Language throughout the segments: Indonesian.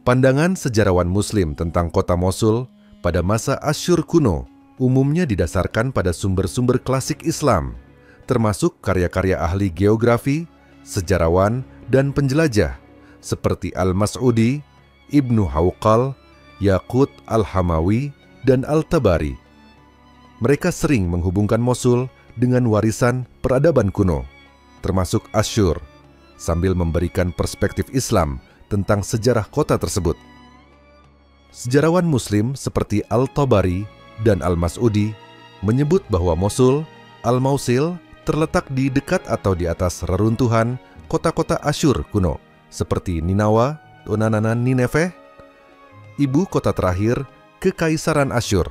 Pandangan sejarawan Muslim tentang kota Mosul pada masa Asyur kuno umumnya didasarkan pada sumber-sumber klasik Islam, termasuk karya-karya ahli geografi, sejarawan, dan penjelajah seperti Al-Mas'udi, Ibnu Hawqal, Yaqut Al-Hamawi, dan Al-Tabari. Mereka sering menghubungkan Mosul dengan warisan peradaban kuno, termasuk Asyur, sambil memberikan perspektif Islam tentang sejarah kota tersebut. Sejarawan Muslim seperti Al-Tabari dan Al-Mas'udi menyebut bahwa Mosul, Al-Mausil, terletak di dekat atau di atas reruntuhan kota-kota Asyur kuno, seperti Ninawa, Nineveh, ibu kota terakhir Kekaisaran Asyur.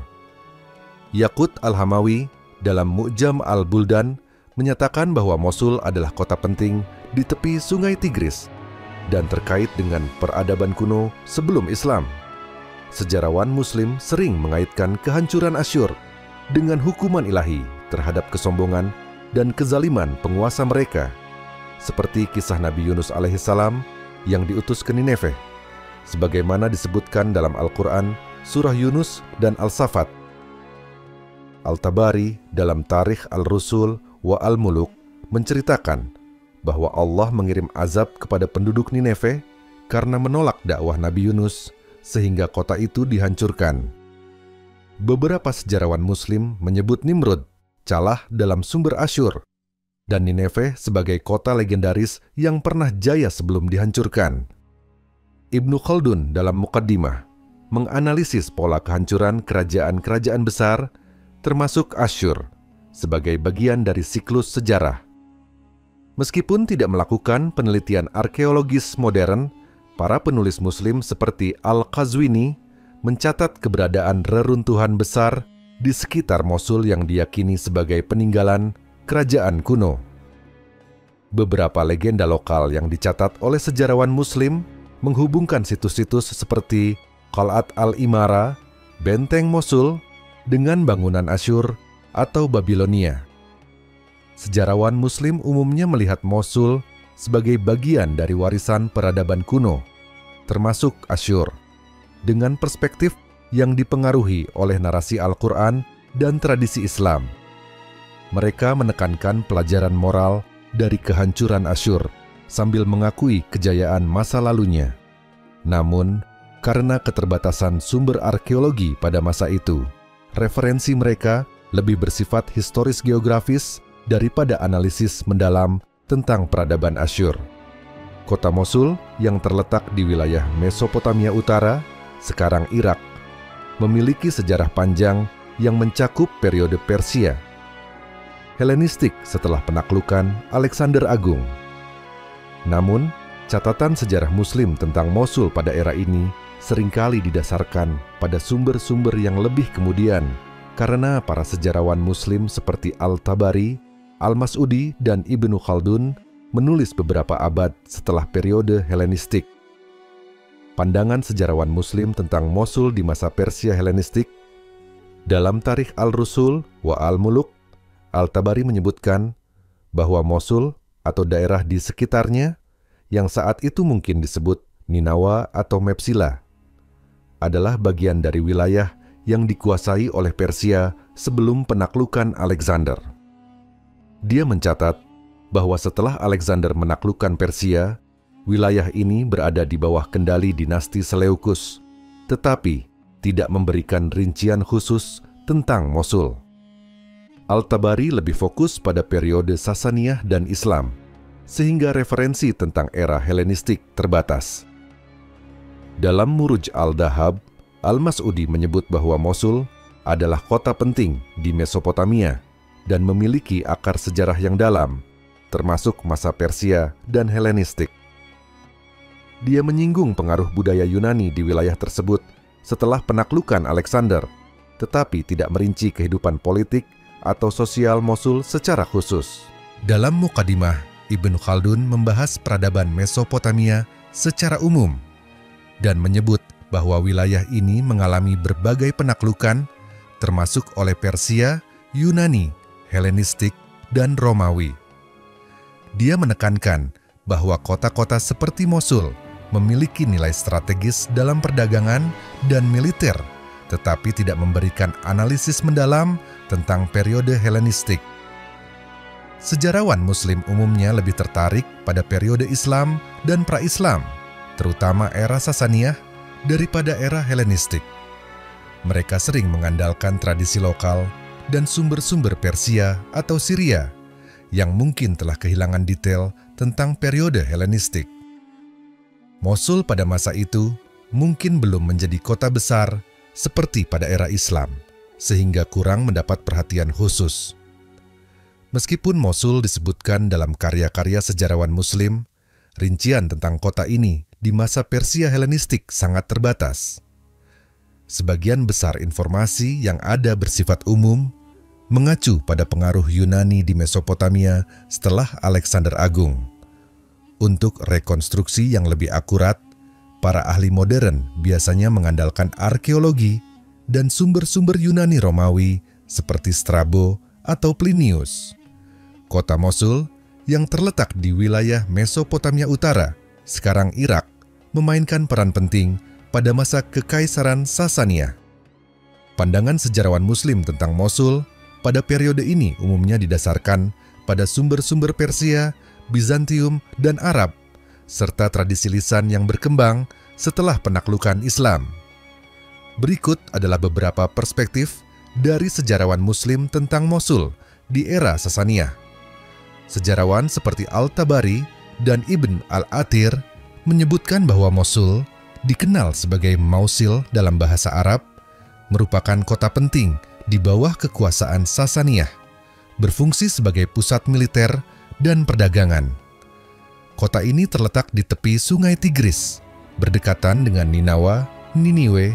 Yaqut Al-Hamawi dalam Mu'jam Al-Buldan menyatakan bahwa Mosul adalah kota penting di tepi Sungai Tigris dan terkait dengan peradaban kuno sebelum Islam. Sejarawan Muslim sering mengaitkan kehancuran Asyur dengan hukuman ilahi terhadap kesombongan dan kezaliman penguasa mereka, seperti kisah Nabi Yunus alaihissalam yang diutus ke Nineveh, sebagaimana disebutkan dalam Al-Quran, Surah Yunus dan Al-Safat. Al-Tabari dalam Tarikh Al-Rusul wa Al-Muluk menceritakan bahwa Allah mengirim azab kepada penduduk Nineveh karena menolak dakwah Nabi Yunus, sehingga kota itu dihancurkan. Beberapa sejarawan Muslim menyebut Nimrud calah dalam sumber Asyur, dan Nineveh sebagai kota legendaris yang pernah jaya sebelum dihancurkan. Ibnu Khaldun dalam Muqaddimah menganalisis pola kehancuran kerajaan-kerajaan besar, termasuk Asyur, sebagai bagian dari siklus sejarah. Meskipun tidak melakukan penelitian arkeologis modern, para penulis Muslim seperti Al-Qazwini mencatat keberadaan reruntuhan besar di sekitar Mosul yang diyakini sebagai peninggalan kerajaan kuno. Beberapa legenda lokal yang dicatat oleh sejarawan Muslim menghubungkan situs-situs seperti Qal'at Al-Imara, Benteng Mosul, dengan bangunan Asyur atau Babilonia. Sejarawan Muslim umumnya melihat Mosul sebagai bagian dari warisan peradaban kuno, termasuk Asyur, dengan perspektif yang dipengaruhi oleh narasi Al-Quran dan tradisi Islam. Mereka menekankan pelajaran moral dari kehancuran Asyur sambil mengakui kejayaan masa lalunya. Namun, karena keterbatasan sumber arkeologi pada masa itu, referensi mereka lebih bersifat historis geografis daripada analisis mendalam tentang peradaban Asyur. Kota Mosul yang terletak di wilayah Mesopotamia Utara, sekarang Irak, memiliki sejarah panjang yang mencakup periode Persia, Helenistik setelah penaklukan Alexander Agung. Namun, catatan sejarah Muslim tentang Mosul pada era ini seringkali didasarkan pada sumber-sumber yang lebih kemudian, karena para sejarawan Muslim seperti Al-Tabari, Al-Mas'udi, dan Ibnu Khaldun menulis beberapa abad setelah periode Helenistik. Pandangan sejarawan Muslim tentang Mosul di masa Persia Helenistik dalam Tarikh Al-Rusul wa Al-Muluk, Al-Tabari menyebutkan bahwa Mosul atau daerah di sekitarnya yang saat itu mungkin disebut Ninawa atau Mepsila adalah bagian dari wilayah yang dikuasai oleh Persia sebelum penaklukan Alexander. Dia mencatat bahwa setelah Alexander menaklukkan Persia, wilayah ini berada di bawah kendali dinasti Seleukus, tetapi tidak memberikan rincian khusus tentang Mosul. Al-Tabari lebih fokus pada periode Sasaniyah dan Islam, sehingga referensi tentang era Helenistik terbatas. Dalam Muruj Al-Dahab, Al-Mas'udi menyebut bahwa Mosul adalah kota penting di Mesopotamia dan memiliki akar sejarah yang dalam, termasuk masa Persia dan Helenistik. Dia menyinggung pengaruh budaya Yunani di wilayah tersebut setelah penaklukan Alexander, tetapi tidak merinci kehidupan politik atau sosial Mosul secara khusus. Dalam Muqaddimah, Ibnu Khaldun membahas peradaban Mesopotamia secara umum dan menyebut bahwa wilayah ini mengalami berbagai penaklukan, termasuk oleh Persia, Yunani, Helenistik, dan Romawi. Dia menekankan bahwa kota-kota seperti Mosul memiliki nilai strategis dalam perdagangan dan militer, tetapi tidak memberikan analisis mendalam tentang periode Helenistik. Sejarawan Muslim umumnya lebih tertarik pada periode Islam dan pra-Islam, terutama era Sasaniyah, daripada era Helenistik. Mereka sering mengandalkan tradisi lokal dan sumber-sumber Persia atau Syria yang mungkin telah kehilangan detail tentang periode Helenistik. Mosul pada masa itu mungkin belum menjadi kota besar seperti pada era Islam, sehingga kurang mendapat perhatian khusus. Meskipun Mosul disebutkan dalam karya-karya sejarawan Muslim, rincian tentang kota ini di masa Persia Helenistik sangat terbatas. Sebagian besar informasi yang ada bersifat umum mengacu pada pengaruh Yunani di Mesopotamia setelah Alexander Agung. Untuk rekonstruksi yang lebih akurat, para ahli modern biasanya mengandalkan arkeologi dan sumber-sumber Yunani Romawi seperti Strabo atau Plinius. Kota Mosul yang terletak di wilayah Mesopotamia Utara, sekarang Irak, memainkan peran penting pada masa Kekaisaran Sasaniyah. Pandangan sejarawan Muslim tentang Mosul pada periode ini umumnya didasarkan pada sumber-sumber Persia, Bizantium, dan Arab, serta tradisi lisan yang berkembang setelah penaklukan Islam. Berikut adalah beberapa perspektif dari sejarawan Muslim tentang Mosul di era Sasaniyah. Sejarawan seperti Al-Tabari dan Ibn Al-Athir menyebutkan bahwa Mosul, dikenal sebagai Mausil dalam bahasa Arab, merupakan kota penting di bawah kekuasaan Sasaniyah, berfungsi sebagai pusat militer dan perdagangan. Kota ini terletak di tepi Sungai Tigris, berdekatan dengan Niniwe,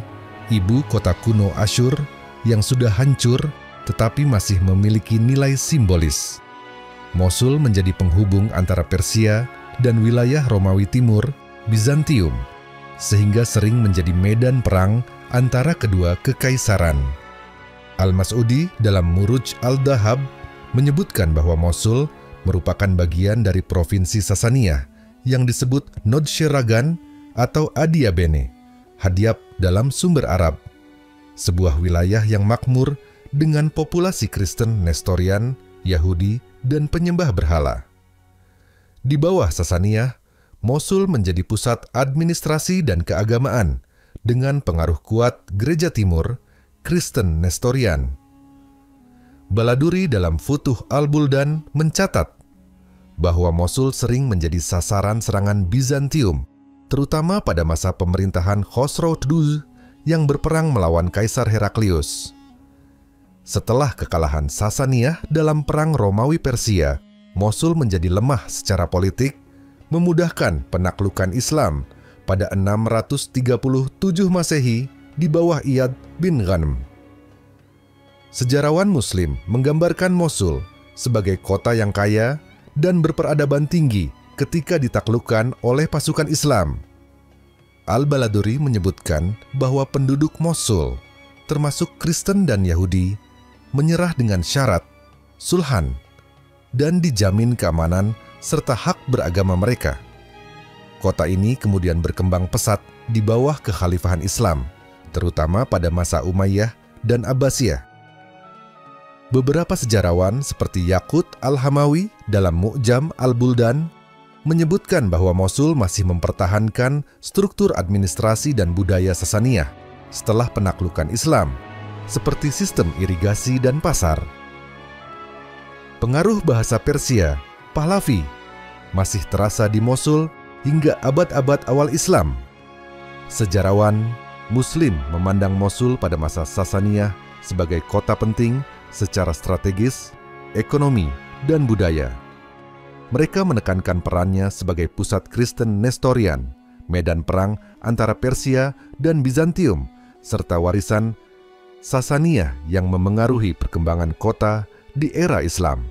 ibu kota kuno Asyur yang sudah hancur tetapi masih memiliki nilai simbolis. Mosul menjadi penghubung antara Persia dan wilayah Romawi Timur, Bizantium, sehingga sering menjadi medan perang antara kedua kekaisaran. Al-Mas'udi dalam Muruj al-Dhahab menyebutkan bahwa Mosul merupakan bagian dari provinsi Sasaniyah yang disebut Nodshiragan atau Adiabene, Hadyab dalam sumber Arab, sebuah wilayah yang makmur dengan populasi Kristen Nestorian, Yahudi, dan penyembah berhala. Di bawah Sasaniyah, Mosul menjadi pusat administrasi dan keagamaan dengan pengaruh kuat Gereja Timur, Kristen Nestorian. Baladuri dalam Futuh al-Buldan mencatat bahwa Mosul sering menjadi sasaran serangan Bizantium, terutama pada masa pemerintahan Khosrow II yang berperang melawan Kaisar Heraklius. Setelah kekalahan Sasaniyah dalam Perang Romawi-Persia, Mosul menjadi lemah secara politik, memudahkan penaklukan Islam pada 637 Masehi di bawah Iyad bin Ghanem. Sejarawan Muslim menggambarkan Mosul sebagai kota yang kaya dan berperadaban tinggi ketika ditaklukkan oleh pasukan Islam. Al-Baladuri menyebutkan bahwa penduduk Mosul, termasuk Kristen dan Yahudi, menyerah dengan syarat, sulhan, dan dijamin keamanan serta hak beragama mereka. Kota ini kemudian berkembang pesat di bawah kekhalifahan Islam, terutama pada masa Umayyah dan Abbasiyah. Beberapa sejarawan seperti Yaqut al-Hamawi dalam Mu'jam al-Buldan menyebutkan bahwa Mosul masih mempertahankan struktur administrasi dan budaya Sasaniyah setelah penaklukan Islam, seperti sistem irigasi dan pasar. Pengaruh bahasa Persia, Pahlavi, masih terasa di Mosul hingga abad-abad awal Islam. Sejarawan Muslim memandang Mosul pada masa Sasaniyah sebagai kota penting secara strategis, ekonomi, dan budaya. Mereka menekankan perannya sebagai pusat Kristen Nestorian, medan perang antara Persia dan Bizantium, serta warisan Sasaniyah yang memengaruhi perkembangan kota di era Islam.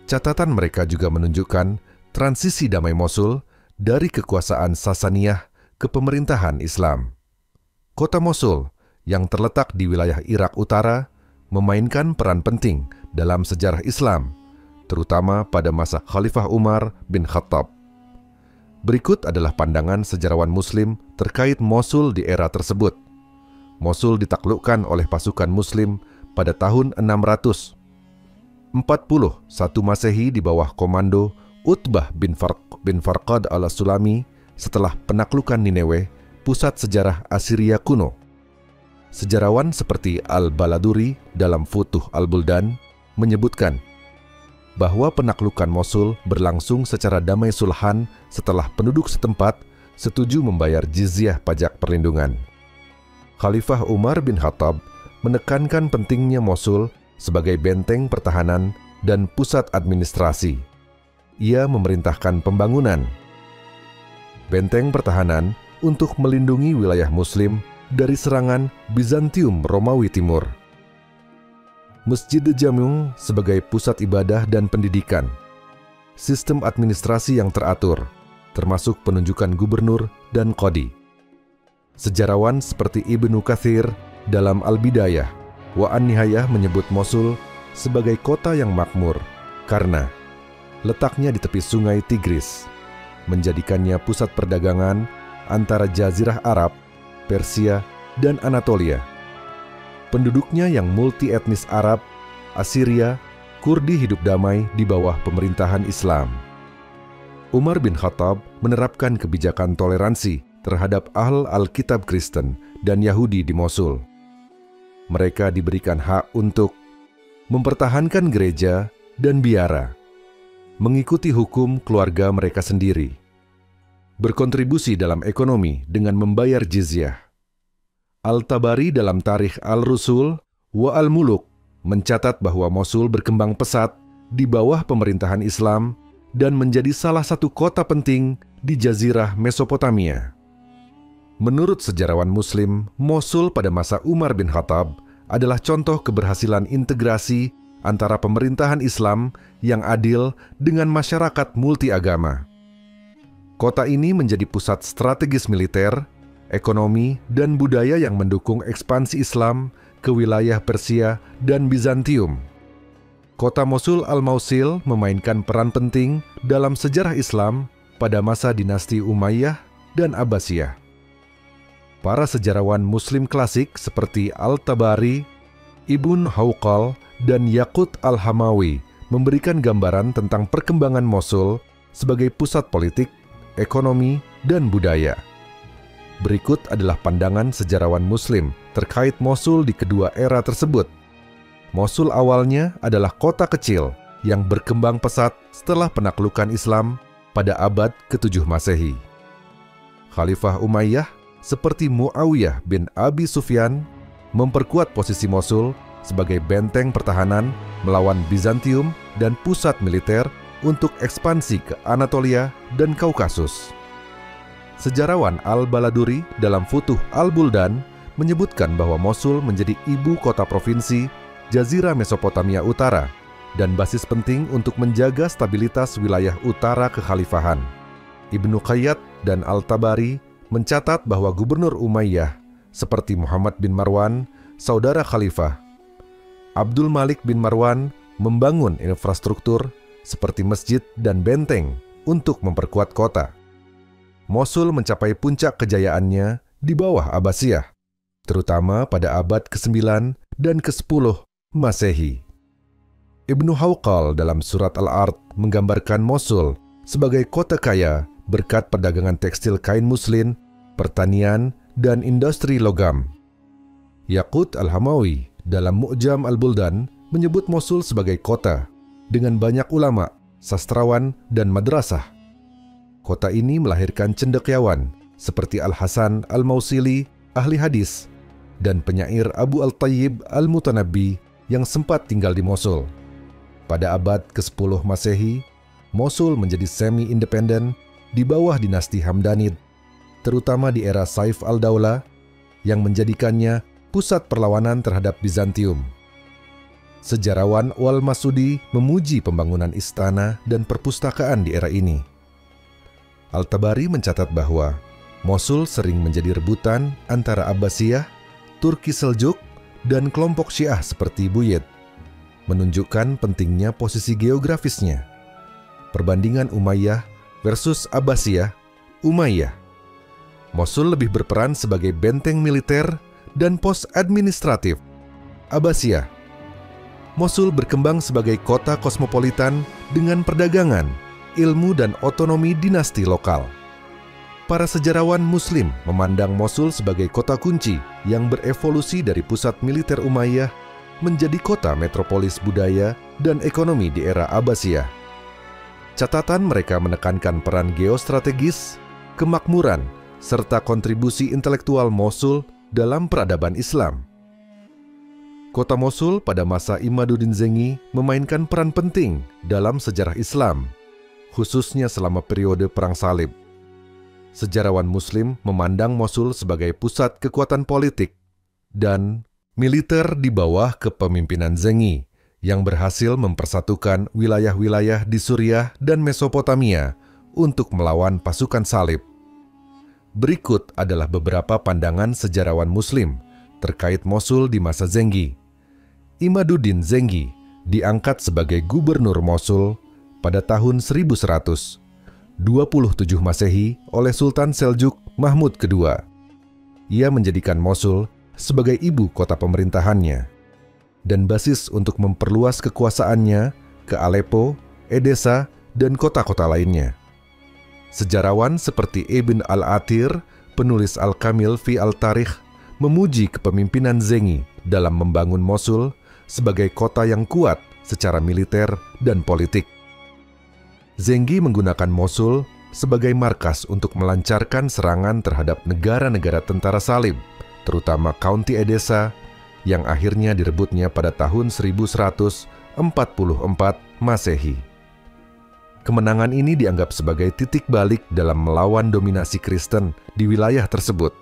Catatan mereka juga menunjukkan transisi damai Mosul dari kekuasaan Sasaniyah ke pemerintahan Islam. Kota Mosul yang terletak di wilayah Irak Utara memainkan peran penting dalam sejarah Islam, terutama pada masa Khalifah Umar bin Khattab. Berikut adalah pandangan sejarawan Muslim terkait Mosul di era tersebut. Mosul ditaklukkan oleh pasukan Muslim pada tahun 641 Masehi di bawah komando Utbah bin Farqad al-Sulami setelah penaklukan Nineveh, pusat sejarah Assyria kuno. Sejarawan seperti Al-Baladuri dalam Futuh Al-Buldan menyebutkan bahwa penaklukan Mosul berlangsung secara damai sulhan setelah penduduk setempat setuju membayar jizyah pajak perlindungan. Khalifah Umar bin Khattab menekankan pentingnya Mosul sebagai benteng pertahanan dan pusat administrasi. Ia memerintahkan pembangunan benteng pertahanan untuk melindungi wilayah Muslim dari serangan Bizantium Romawi Timur. Masjid Jamung sebagai pusat ibadah dan pendidikan. Sistem administrasi yang teratur, termasuk penunjukan gubernur dan qadi. Sejarawan seperti Ibnu Katsir dalam Al-Bidayah wa An-Nihayah menyebut Mosul sebagai kota yang makmur karena letaknya di tepi sungai Tigris, menjadikannya pusat perdagangan antara Jazirah Arab, Persia, dan Anatolia. Penduduknya yang multi etnis Arab, Assyria, Kurdi hidup damai di bawah pemerintahan Islam. Umar bin Khattab menerapkan kebijakan toleransi terhadap ahl Alkitab Kristen dan Yahudi di Mosul. Mereka diberikan hak untuk mempertahankan gereja dan biara, mengikuti hukum keluarga mereka sendiri, berkontribusi dalam ekonomi dengan membayar jizyah. Al-Tabari dalam Tarikh Al-Rusul wa Al-Muluk mencatat bahwa Mosul berkembang pesat di bawah pemerintahan Islam dan menjadi salah satu kota penting di Jazirah Mesopotamia. Menurut sejarawan Muslim, Mosul pada masa Umar bin Khattab adalah contoh keberhasilan integrasi antara pemerintahan Islam yang adil dengan masyarakat multiagama. Kota ini menjadi pusat strategis militer, ekonomi, dan budaya yang mendukung ekspansi Islam ke wilayah Persia dan Bizantium. Kota Mosul Al-Mausil memainkan peran penting dalam sejarah Islam pada masa dinasti Umayyah dan Abbasiyah. Para sejarawan Muslim klasik seperti Al-Tabari, Ibn Hawqal, dan Yaqut Al-Hamawi memberikan gambaran tentang perkembangan Mosul sebagai pusat politik, ekonomi, dan budaya. Berikut adalah pandangan sejarawan Muslim terkait Mosul di kedua era tersebut. Mosul awalnya adalah kota kecil yang berkembang pesat setelah penaklukan Islam pada abad ke-7 Masehi. Khalifah Umayyah seperti Muawiyah bin Abi Sufyan memperkuat posisi Mosul sebagai benteng pertahanan melawan Bizantium dan pusat militer untuk ekspansi ke Anatolia dan Kaukasus. Sejarawan Al-Baladuri dalam Futuh Al-Buldan menyebutkan bahwa Mosul menjadi ibu kota provinsi Jazirah Mesopotamia Utara dan basis penting untuk menjaga stabilitas wilayah utara kekhalifahan. Ibnu Qayyad dan Al-Tabari mencatat bahwa gubernur Umayyah seperti Muhammad bin Marwan, saudara khalifah, Abdul Malik bin Marwan membangun infrastruktur seperti masjid dan benteng untuk memperkuat kota. Mosul mencapai puncak kejayaannya di bawah Abbasiyah, terutama pada abad ke-9 dan ke-10 Masehi. Ibnu Hawqal dalam surat Al-Ard menggambarkan Mosul sebagai kota kaya berkat perdagangan tekstil kain muslin, pertanian, dan industri logam. Yaqut Al-Hamawi dalam Mu'jam Al-Buldan menyebut Mosul sebagai kota dengan banyak ulama, sastrawan, dan madrasah. Kota ini melahirkan cendekiawan seperti Al-Hasan Al-Mausili, ahli hadis, dan penyair Abu Al-Tayyib Al-Mutanabbi yang sempat tinggal di Mosul. Pada abad ke-10 Masehi, Mosul menjadi semi-independen di bawah dinasti Hamdanid, terutama di era Saif al-Daulah yang menjadikannya pusat perlawanan terhadap Bizantium. Sejarawan Wal-Masudi memuji pembangunan istana dan perpustakaan di era ini. Al-Tabari mencatat bahwa Mosul sering menjadi rebutan antara Abbasiyah, Turki Seljuk, dan kelompok Syiah seperti Buyid, menunjukkan pentingnya posisi geografisnya. Perbandingan Umayyah versus Abbasiyah Umayyah. Mosul lebih berperan sebagai benteng militer dan pos administratif. Abbasiyah. Mosul berkembang sebagai kota kosmopolitan dengan perdagangan, ilmu dan otonomi dinasti lokal. Para sejarawan Muslim memandang Mosul sebagai kota kunci yang berevolusi dari pusat militer Umayyah menjadi kota metropolis budaya dan ekonomi di era Abbasiyah. Catatan mereka menekankan peran geostrategis, kemakmuran, serta kontribusi intelektual Mosul dalam peradaban Islam. Kota Mosul pada masa Imaduddin Zengi memainkan peran penting dalam sejarah Islam, khususnya selama periode Perang Salib. Sejarawan Muslim memandang Mosul sebagai pusat kekuatan politik dan militer di bawah kepemimpinan Zengi yang berhasil mempersatukan wilayah-wilayah di Suriah dan Mesopotamia untuk melawan pasukan Salib. Berikut adalah beberapa pandangan sejarawan Muslim terkait Mosul di masa Zengi. Imaduddin Zengi diangkat sebagai gubernur Mosul pada tahun 1127 Masehi oleh Sultan Seljuk Mahmud II. Ia menjadikan Mosul sebagai ibu kota pemerintahannya dan basis untuk memperluas kekuasaannya ke Aleppo, Edessa, dan kota-kota lainnya. Sejarawan seperti Ibn al-Athir, penulis Al-Kamil fi al-Tarikh, memuji kepemimpinan Zengi dalam membangun Mosul sebagai kota yang kuat secara militer dan politik. Zengi menggunakan Mosul sebagai markas untuk melancarkan serangan terhadap negara-negara tentara Salib, terutama County Edessa, yang akhirnya direbutnya pada tahun 1144 Masehi. Kemenangan ini dianggap sebagai titik balik dalam melawan dominasi Kristen di wilayah tersebut.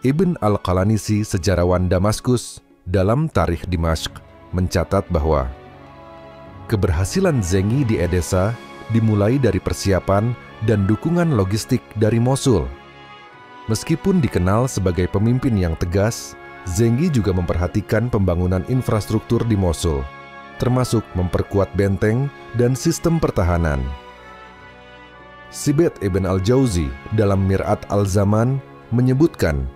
Ibn al-Qalanisi, sejarawan Damaskus, dalam Tarikh Dimashq, mencatat bahwa keberhasilan Zengi di Edessa dimulai dari persiapan dan dukungan logistik dari Mosul. Meskipun dikenal sebagai pemimpin yang tegas, Zengi juga memperhatikan pembangunan infrastruktur di Mosul, termasuk memperkuat benteng dan sistem pertahanan. Sibet Ibn al-Jauzi dalam Mir'at al-Zaman menyebutkan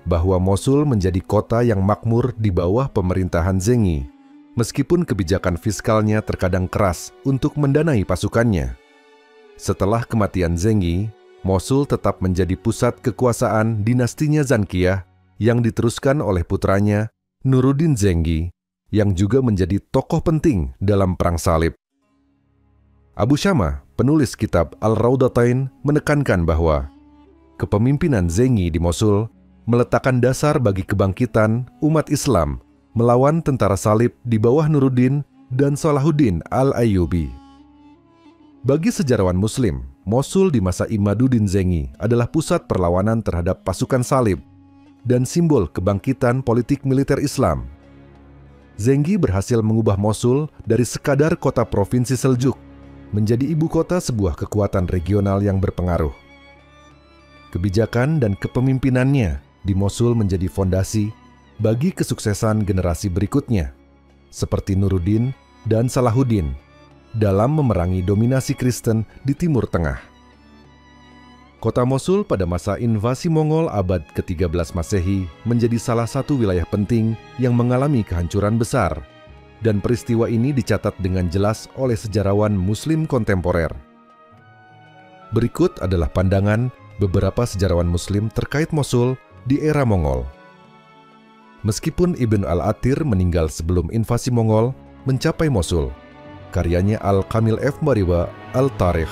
bahwa Mosul menjadi kota yang makmur di bawah pemerintahan Zengi, meskipun kebijakan fiskalnya terkadang keras untuk mendanai pasukannya. Setelah kematian Zengi, Mosul tetap menjadi pusat kekuasaan dinastinya Zankiyah yang diteruskan oleh putranya Nuruddin Zengi, yang juga menjadi tokoh penting dalam Perang Salib. Abu Syamah, penulis kitab Al-Raudatain, menekankan bahwa kepemimpinan Zengi di Mosul meletakkan dasar bagi kebangkitan umat Islam melawan tentara Salib di bawah Nuruddin dan Salahuddin al-Ayyubi. Bagi sejarawan Muslim, Mosul di masa Imaduddin Zengi adalah pusat perlawanan terhadap pasukan Salib dan simbol kebangkitan politik militer Islam. Zengi berhasil mengubah Mosul dari sekadar kota provinsi Seljuk menjadi ibu kota sebuah kekuatan regional yang berpengaruh. Kebijakan dan kepemimpinannya di Mosul menjadi fondasi bagi kesuksesan generasi berikutnya, seperti Nuruddin dan Salahuddin, dalam memerangi dominasi Kristen di Timur Tengah. Kota Mosul pada masa invasi Mongol abad ke-13 Masehi menjadi salah satu wilayah penting yang mengalami kehancuran besar, dan peristiwa ini dicatat dengan jelas oleh sejarawan Muslim kontemporer. Berikut adalah pandangan beberapa sejarawan Muslim terkait Mosul di era Mongol. Meskipun Ibn al-Athir meninggal sebelum invasi Mongol mencapai Mosul, karyanya Al-Kamil F. Mariwa Al-Tarikh,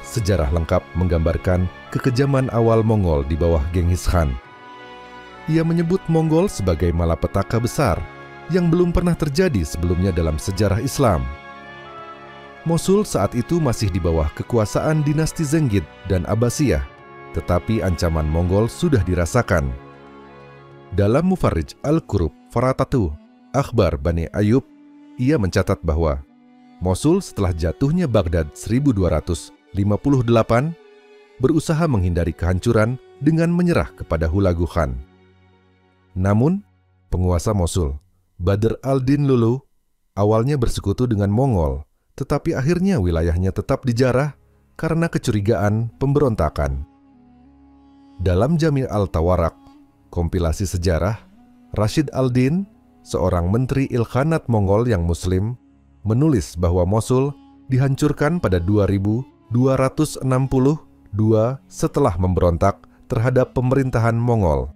sejarah lengkap menggambarkan kekejaman awal Mongol di bawah Genghis Khan. Ia menyebut Mongol sebagai malapetaka besar yang belum pernah terjadi sebelumnya dalam sejarah Islam. Mosul saat itu masih di bawah kekuasaan dinasti Zenggit dan Abbasiyah, tetapi ancaman Mongol sudah dirasakan. Dalam Mufarrij Al-Kurub Faratatu Akhbar Bani Ayyub, ia mencatat bahwa Mosul setelah jatuhnya Baghdad 1258 berusaha menghindari kehancuran dengan menyerah kepada Hulagu Khan. Namun, penguasa Mosul, Badr al-Din Lulu, awalnya bersekutu dengan Mongol, tetapi akhirnya wilayahnya tetap dijarah karena kecurigaan pemberontakan. Dalam Jami' al-Tawarak, kompilasi sejarah, Rashid al-Din, seorang menteri Ilkhanat Mongol yang Muslim, menulis bahwa Mosul dihancurkan pada 2262 setelah memberontak terhadap pemerintahan Mongol.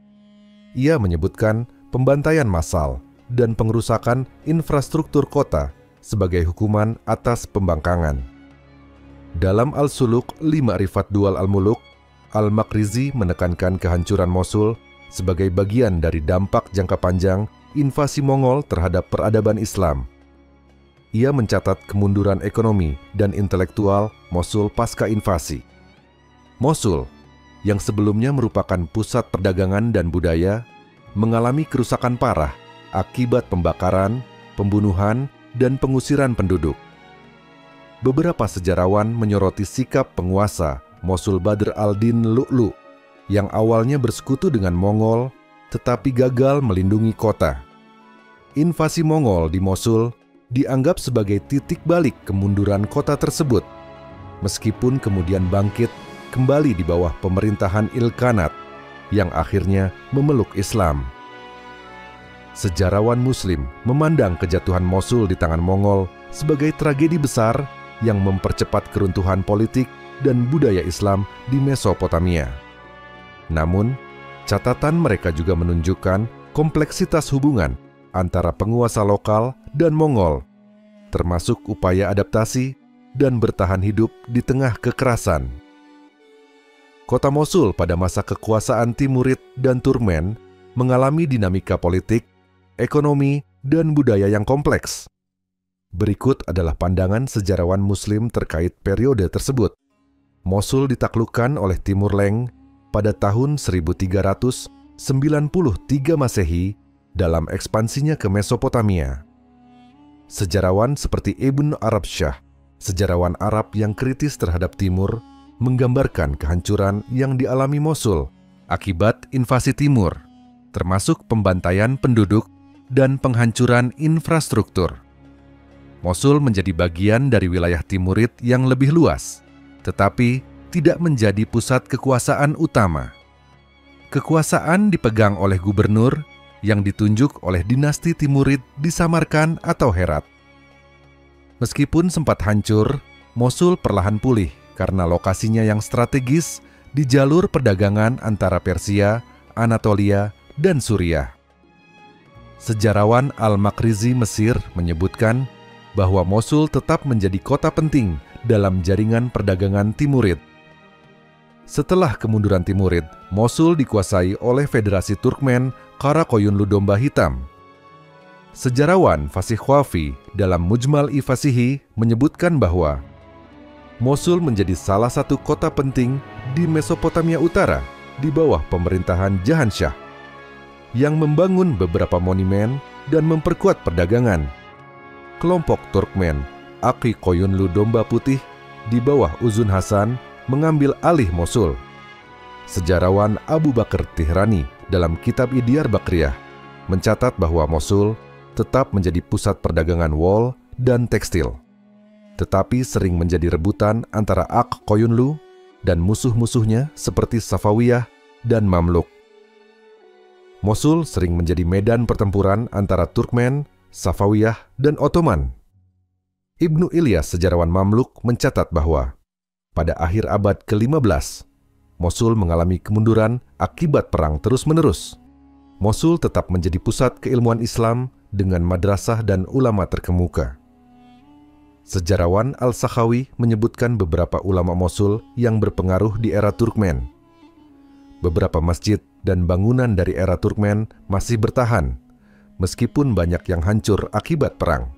Ia menyebutkan pembantaian massal dan pengerusakan infrastruktur kota sebagai hukuman atas pembangkangan. Dalam Al-Suluk li Ma'rifat Dual Al-Muluk, Al-Makrizi menekankan kehancuran Mosul sebagai bagian dari dampak jangka panjang invasi Mongol terhadap peradaban Islam. Ia mencatat kemunduran ekonomi dan intelektual Mosul pasca invasi. Mosul, yang sebelumnya merupakan pusat perdagangan dan budaya, mengalami kerusakan parah akibat pembakaran, pembunuhan, dan pengusiran penduduk. Beberapa sejarawan menyoroti sikap penguasa Mosul Badr al-Din Lu'lu yang awalnya bersekutu dengan Mongol tetapi gagal melindungi kota. Invasi Mongol di Mosul dianggap sebagai titik balik kemunduran kota tersebut, meskipun kemudian bangkit kembali di bawah pemerintahan Ilkhanat yang akhirnya memeluk Islam. Sejarawan Muslim memandang kejatuhan Mosul di tangan Mongol sebagai tragedi besar yang mempercepat keruntuhan politik dan budaya Islam di Mesopotamia. Namun, catatan mereka juga menunjukkan kompleksitas hubungan antara penguasa lokal dan Mongol, termasuk upaya adaptasi dan bertahan hidup di tengah kekerasan. Kota Mosul pada masa kekuasaan Timurid dan Turkmen mengalami dinamika politik, ekonomi, dan budaya yang kompleks. Berikut adalah pandangan sejarawan Muslim terkait periode tersebut. Mosul ditaklukkan oleh Timur Leng pada tahun 1393 Masehi dalam ekspansinya ke Mesopotamia. Sejarawan seperti Ibn Arabsyah, sejarawan Arab yang kritis terhadap Timur, menggambarkan kehancuran yang dialami Mosul akibat invasi Timur, termasuk pembantaian penduduk dan penghancuran infrastruktur. Mosul menjadi bagian dari wilayah Timurid yang lebih luas, tetapi tidak menjadi pusat kekuasaan utama. Kekuasaan dipegang oleh gubernur yang ditunjuk oleh dinasti Timurid di Samarkand atau Herat. Meskipun sempat hancur, Mosul perlahan pulih karena lokasinya yang strategis di jalur perdagangan antara Persia, Anatolia, dan Suriah. Sejarawan Al-Makrizi Mesir menyebutkan bahwa Mosul tetap menjadi kota penting dalam jaringan perdagangan Timurid. Setelah kemunduran Timurid, Mosul dikuasai oleh Federasi Turkmen Karakoyunlu Domba Hitam. Sejarawan Fasih Khwafi dalam Mujmal-i Fasihi menyebutkan bahwa Mosul menjadi salah satu kota penting di Mesopotamia Utara di bawah pemerintahan Jahansyah, yang membangun beberapa monumen dan memperkuat perdagangan. Kelompok Turkmen Aki Koyunlu Domba Putih di bawah Uzun Hasan mengambil alih Mosul. Sejarawan Abu Bakr Tihrani dalam kitab Diyar Bakriyah mencatat bahwa Mosul tetap menjadi pusat perdagangan wol dan tekstil, tetapi sering menjadi rebutan antara Ak Koyunlu dan musuh-musuhnya seperti Safawiyah dan Mamluk. Mosul sering menjadi medan pertempuran antara Turkmen, Safawiyah, dan Ottoman. Ibnu Ilyas, sejarawan Mamluk, mencatat bahwa pada akhir abad ke-15, Mosul mengalami kemunduran akibat perang terus-menerus. Mosul tetap menjadi pusat keilmuan Islam dengan madrasah dan ulama terkemuka. Sejarawan Al-Sakhawi menyebutkan beberapa ulama Mosul yang berpengaruh di era Turkmen. Beberapa masjid dan bangunan dari era Turkmen masih bertahan, meskipun banyak yang hancur akibat perang.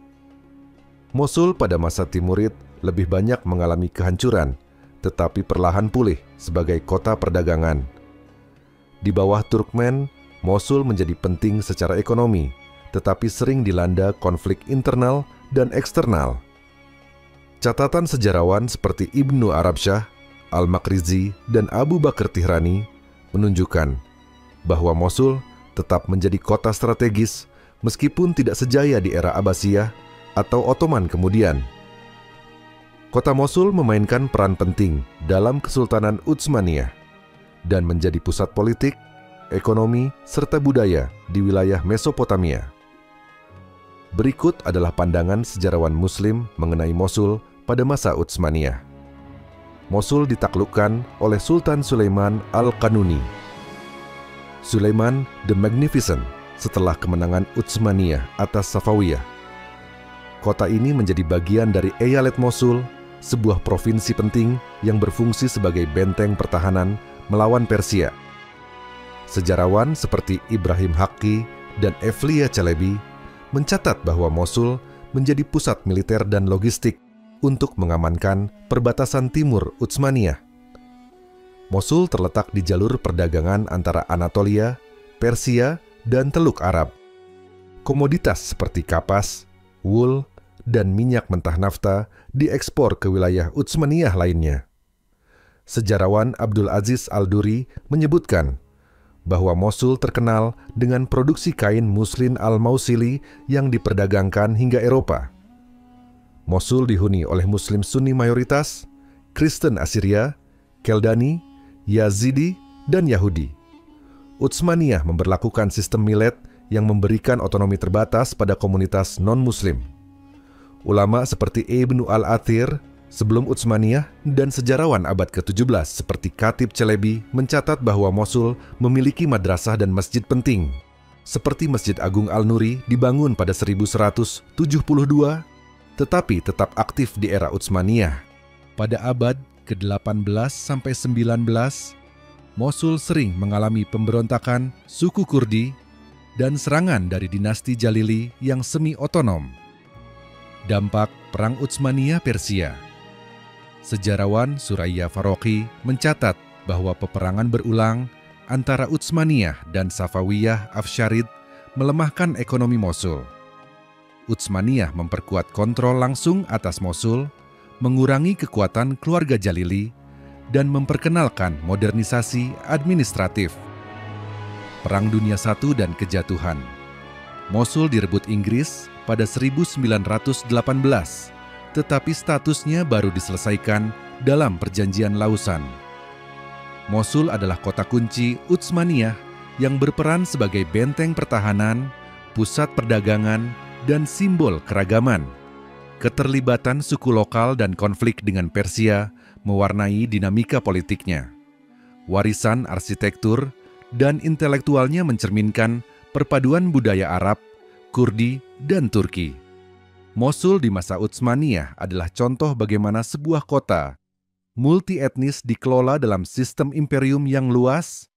Mosul pada masa Timurid lebih banyak mengalami kehancuran, tetapi perlahan pulih sebagai kota perdagangan. Di bawah Turkmen, Mosul menjadi penting secara ekonomi, tetapi sering dilanda konflik internal dan eksternal. Catatan sejarawan seperti Ibnu Arabsyah, Al-Makrizi, dan Abu Bakr Tihrani menunjukkan bahwa Mosul tetap menjadi kota strategis meskipun tidak sejaya di era Abbasiyah atau Ottoman kemudian. Kota Mosul memainkan peran penting dalam Kesultanan Utsmaniyah dan menjadi pusat politik, ekonomi, serta budaya di wilayah Mesopotamia. Berikut adalah pandangan sejarawan Muslim mengenai Mosul pada masa Utsmaniyah. Mosul ditaklukkan oleh Sultan Sulaiman Al-Qanuni. Sulaiman the Magnificent setelah kemenangan Utsmaniyah atas Safawiyah. Kota ini menjadi bagian dari Eyalet Mosul, sebuah provinsi penting yang berfungsi sebagai benteng pertahanan melawan Persia. Sejarawan seperti Ibrahim Haqqi dan Evliya Çelebi mencatat bahwa Mosul menjadi pusat militer dan logistik untuk mengamankan perbatasan timur Utsmaniyah. Mosul terletak di jalur perdagangan antara Anatolia, Persia, dan Teluk Arab. Komoditas seperti kapas, wool, dan minyak mentah nafta diekspor ke wilayah Utsmaniyah lainnya. Sejarawan Abdul Aziz Al-Duri menyebutkan bahwa Mosul terkenal dengan produksi kain muslin al-Mausili yang diperdagangkan hingga Eropa. Mosul dihuni oleh Muslim Sunni mayoritas, Kristen Assyria, Keldani, Yazidi, dan Yahudi. Utsmaniyah memberlakukan sistem milet yang memberikan otonomi terbatas pada komunitas non-Muslim. Ulama seperti Ibnu Al-Athir sebelum Utsmaniyah dan sejarawan abad ke-17 seperti Khatib Çelebi mencatat bahwa Mosul memiliki madrasah dan masjid penting, seperti Masjid Agung Al-Nuri dibangun pada 1172, tetapi tetap aktif di era Utsmaniyah. Pada abad ke-18 sampai 19, Mosul sering mengalami pemberontakan suku Kurdi dan serangan dari dinasti Jalili yang semi-otonom. Dampak Perang Utsmaniyah Persia. Sejarawan Suraya Farokhi mencatat bahwa peperangan berulang antara Utsmaniyah dan Safawiyah Afsharid melemahkan ekonomi Mosul. Utsmaniyah memperkuat kontrol langsung atas Mosul, mengurangi kekuatan keluarga Jalili, dan memperkenalkan modernisasi administratif. Perang Dunia I dan kejatuhan. Mosul direbut Inggris pada 1918, tetapi statusnya baru diselesaikan dalam Perjanjian Lausanne. Mosul adalah kota kunci Utsmaniyah yang berperan sebagai benteng pertahanan, pusat perdagangan, dan simbol keragaman. Keterlibatan suku lokal dan konflik dengan Persia mewarnai dinamika politiknya. Warisan arsitektur dan intelektualnya mencerminkan perpaduan budaya Arab, Kurdi, dan Turki. Mosul di masa Utsmaniyah adalah contoh bagaimana sebuah kota multi-etnis dikelola dalam sistem imperium yang luas,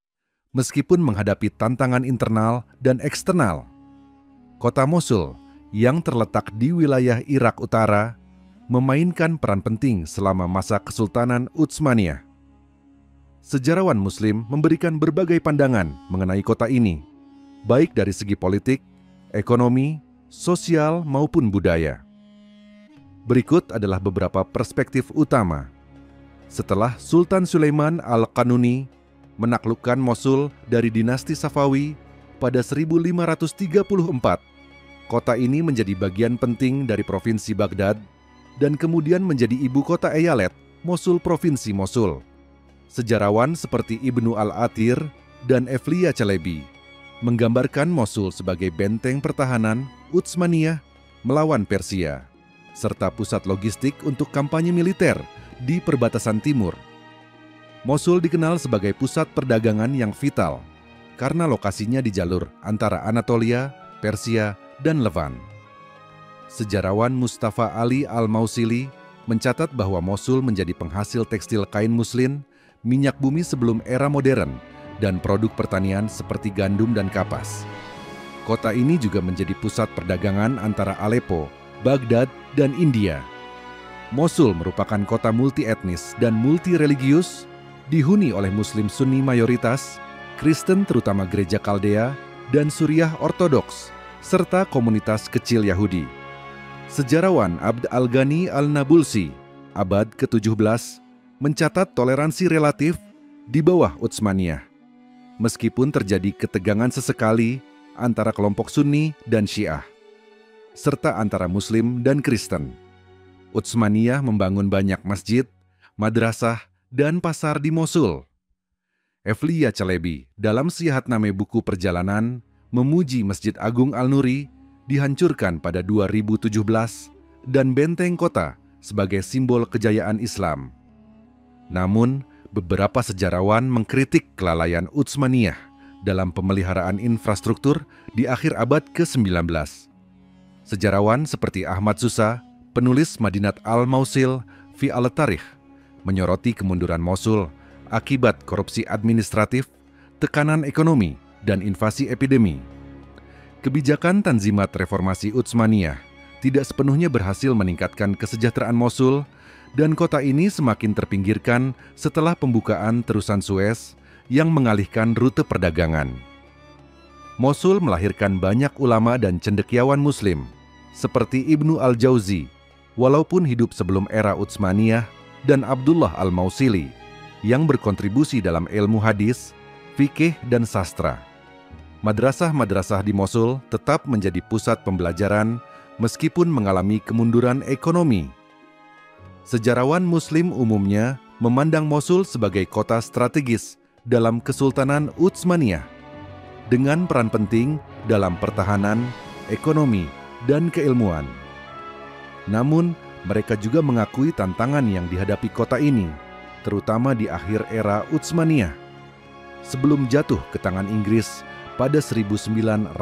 meskipun menghadapi tantangan internal dan eksternal. Kota Mosul yang terletak di wilayah Irak Utara memainkan peran penting selama masa Kesultanan Utsmaniyah. Sejarawan Muslim memberikan berbagai pandangan mengenai kota ini, baik dari segi politik, ekonomi, sosial maupun budaya. Berikut adalah beberapa perspektif utama. Setelah Sultan Sulaiman Al-Qanuni menaklukkan Mosul dari dinasti Safawi pada 1534, kota ini menjadi bagian penting dari Provinsi Baghdad dan kemudian menjadi ibu kota Eyalet, Mosul Provinsi Mosul. Sejarawan seperti Ibnu Al-Athir dan Evliya Çelebi menggambarkan Mosul sebagai benteng pertahanan Utsmaniyah melawan Persia, serta pusat logistik untuk kampanye militer di perbatasan timur. Mosul dikenal sebagai pusat perdagangan yang vital karena lokasinya di jalur antara Anatolia, Persia, dan Levan. Sejarawan Mustafa Ali Al-Mausili mencatat bahwa Mosul menjadi penghasil tekstil kain muslin, minyak bumi sebelum era modern, dan produk pertanian seperti gandum dan kapas. Kota ini juga menjadi pusat perdagangan antara Aleppo, Baghdad, dan India. Mosul merupakan kota multi-etnis dan multi-religius, dihuni oleh Muslim Sunni mayoritas, Kristen terutama gereja Kaldea, dan Suriah Ortodoks, serta komunitas kecil Yahudi. Sejarawan Abd al-Ghani al-Nabulsi, abad ke-17, mencatat toleransi relatif di bawah Utsmaniyah, meskipun terjadi ketegangan sesekali antara kelompok Sunni dan Syiah, serta antara Muslim dan Kristen. Utsmaniyah membangun banyak masjid, madrasah, dan pasar di Mosul. Evliya Çelebi dalam Sihatname Buku Perjalanan memuji Masjid Agung Al-Nuri dihancurkan pada 2017 dan benteng kota sebagai simbol kejayaan Islam. Namun, beberapa sejarawan mengkritik kelalaian Utsmaniyah dalam pemeliharaan infrastruktur di akhir abad ke-19. Sejarawan seperti Ahmad Susa, penulis Madinat Al-Mausil fi al-Tarikh, menyoroti kemunduran Mosul akibat korupsi administratif, tekanan ekonomi, dan invasi epidemi. Kebijakan Tanzimat Reformasi Utsmaniyah tidak sepenuhnya berhasil meningkatkan kesejahteraan Mosul, dan kota ini semakin terpinggirkan setelah pembukaan terusan Suez yang mengalihkan rute perdagangan. Mosul melahirkan banyak ulama dan cendekiawan Muslim, seperti Ibnu Al-Jauzi, walaupun hidup sebelum era Utsmaniyah, dan Abdullah Al-Mausili, yang berkontribusi dalam ilmu hadis, fikih, dan sastra. Madrasah-madrasah di Mosul tetap menjadi pusat pembelajaran meskipun mengalami kemunduran ekonomi. Sejarawan Muslim umumnya memandang Mosul sebagai kota strategis dalam Kesultanan Utsmaniyah, dengan peran penting dalam pertahanan, ekonomi, dan keilmuan. Namun, mereka juga mengakui tantangan yang dihadapi kota ini, terutama di akhir era Utsmaniyah, sebelum jatuh ke tangan Inggris pada 1918.